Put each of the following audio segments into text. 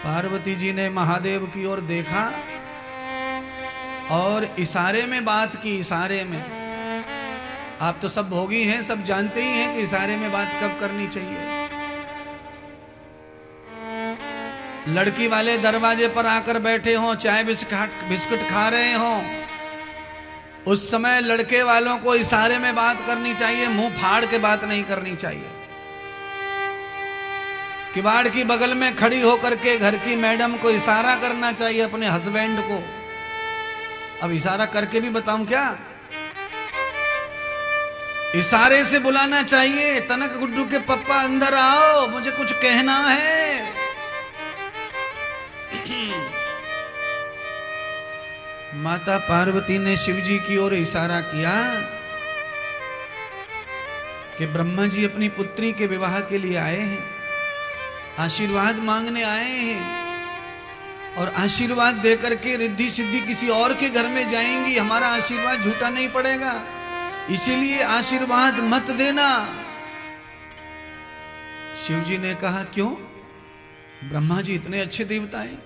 पार्वती जी ने महादेव की ओर देखा और इशारे में बात की। इशारे में, आप तो सब भोगी हैं, सब जानते ही हैं कि इशारे में बात कब करनी चाहिए। लड़की वाले दरवाजे पर आकर बैठे हों, चाय बिस्कुट खा रहे हों, उस समय लड़के वालों को इशारे में बात करनी चाहिए, मुंह फाड़ के बात नहीं करनी चाहिए। किवाड़ की बगल में खड़ी होकर के घर की मैडम को इशारा करना चाहिए, अपने हस्बैंड को। अब इशारा करके भी बताऊं क्या? इशारे से बुलाना चाहिए, तनक गुड्डू के पप्पा अंदर आओ, मुझे कुछ कहना है। माता पार्वती ने शिव जी की ओर इशारा किया कि ब्रह्मा जी अपनी पुत्री के विवाह के लिए आए हैं, आशीर्वाद मांगने आए हैं, और आशीर्वाद देकर के रिद्धि सिद्धि किसी और के घर में जाएंगी, हमारा आशीर्वाद झूठा नहीं पड़ेगा, इसीलिए आशीर्वाद मत देना। शिव जी ने कहा क्यों? ब्रह्मा जी इतने अच्छे देवता हैं,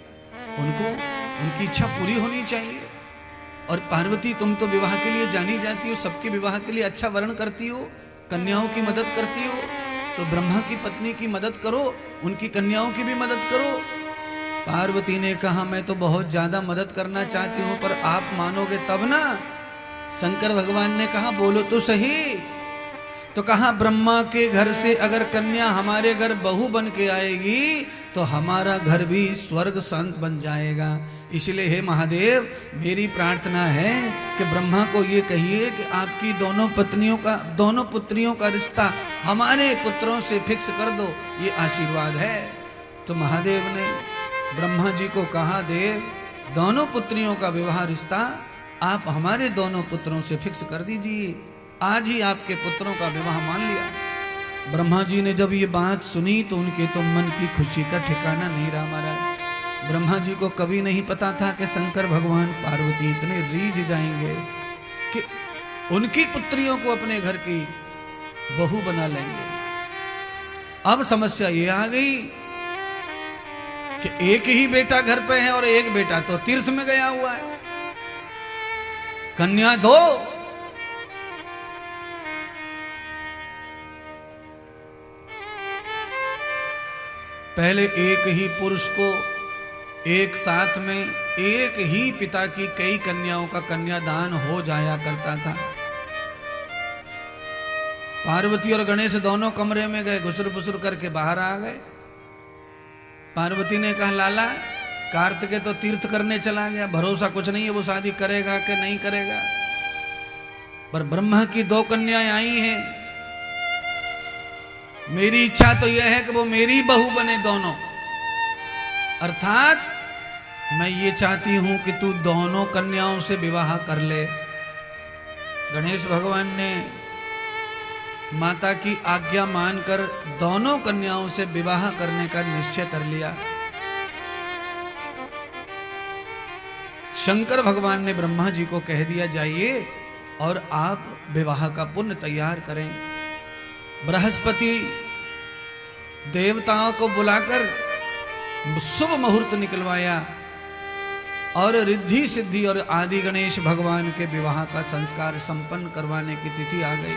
उनकी इच्छा पूरी होनी चाहिए। और पार्वती, तुम तो विवाह के लिए जानी जाती हो, सबके विवाह के लिए अच्छा वर्ण करती हो, कन्याओं की मदद करती हो, तो ब्रह्मा की पत्नी की मदद करो, उनकी कन्याओं की भी मदद करो। पार्वती ने कहा मैं तो बहुत ज्यादा मदद करना चाहती हूं, पर आप मानोगे तब ना। शंकर भगवान ने कहा बोलो तो सही। तो कहा ब्रह्मा के घर से अगर कन्या हमारे घर बहू बन के आएगी तो हमारा घर भी स्वर्ग संत बन जाएगा। इसलिए हे महादेव, मेरी प्रार्थना है कि ब्रह्मा को ये कहिए कि आपकी दोनों पुत्रियों का रिश्ता हमारे पुत्रों से फिक्स कर दो, ये आशीर्वाद है। तो महादेव ने ब्रह्मा जी को कहा देव, दोनों पुत्रियों का विवाह रिश्ता आप हमारे दोनों पुत्रों से फिक्स कर दीजिए, आज ही आपके पुत्रों का विवाह मान लिया। ब्रह्मा जी ने जब ये बात सुनी तो उनके तो मन की खुशी का ठिकाना नहीं रहा महाराज। ब्रह्मा जी को कभी नहीं पता था कि शंकर भगवान पार्वती इतने रीझ जाएंगे कि उनकी पुत्रियों को अपने घर की बहू बना लेंगे। अब समस्या ये आ गई कि एक ही बेटा घर पे है और एक बेटा तो तीर्थ में गया हुआ है, कन्या दो। पहले एक ही पुरुष को एक साथ में एक ही पिता की कई कन्याओं का कन्यादान हो जाया करता था। पार्वती और गणेश दोनों कमरे में गए, घुसर फुसर करके बाहर आ गए। पार्वती ने कहा लाला, कार्तिकेय तो तीर्थ करने चला गया, भरोसा कुछ नहीं है वो शादी करेगा कि नहीं करेगा, पर ब्रह्मा की दो कन्याएं आई हैं, मेरी इच्छा तो यह है कि वो मेरी बहू बने दोनों। अर्थात मैं ये चाहती हूं कि तू दोनों कन्याओं से विवाह कर ले। गणेश भगवान ने माता की आज्ञा मानकर दोनों कन्याओं से विवाह करने का निश्चय कर लिया। शंकर भगवान ने ब्रह्मा जी को कह दिया जाइए और आप विवाह का पुण्य तैयार करें। बृहस्पति देवताओं को बुलाकर शुभ मुहूर्त निकलवाया और रिद्धि सिद्धि और आदि गणेश भगवान के विवाह का संस्कार संपन्न करवाने की तिथि आ गई।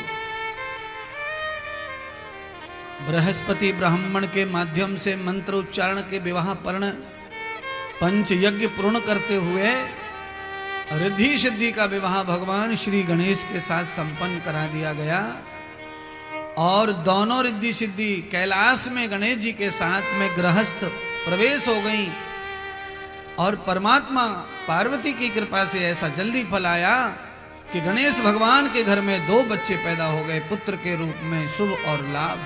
बृहस्पति ब्राह्मण के माध्यम से मंत्र उच्चारण के विवाह पर्ण पंच यज्ञ पूर्ण करते हुए रिद्धि सिद्धि का विवाह भगवान श्री गणेश के साथ संपन्न करा दिया गया। और दोनों रिद्धि सिद्धि कैलाश में गणेश जी के साथ में गृहस्थ प्रवेश हो गई। और परमात्मा पार्वती की कृपा से ऐसा जल्दी फल आया कि गणेश भगवान के घर में 2 बच्चे पैदा हो गए, पुत्र के रूप में शुभ और लाभ।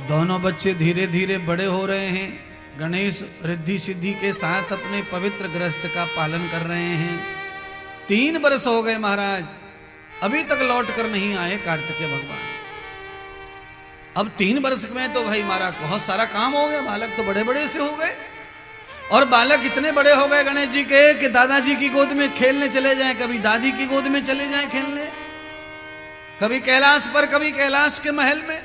दोनों बच्चे धीरे धीरे बड़े हो रहे हैं। गणेश रिद्धि सिद्धि के साथ अपने पवित्र गृहस्थ का पालन कर रहे हैं। 3 वर्ष हो गए महाराज, अभी तक लौट कर नहीं आए कार्तिकेय भगवान। अब 3 वर्ष में तो भाई हमारा बहुत सारा काम हो गया, बालक तो बड़े बड़े से हो गए। और बालक इतने बड़े हो गए गणेश जी के कि दादाजी की गोद में खेलने चले जाएं, कभी दादी की गोद में चले जाएं खेलने, कभी कैलाश पर, कभी कैलाश के महल में।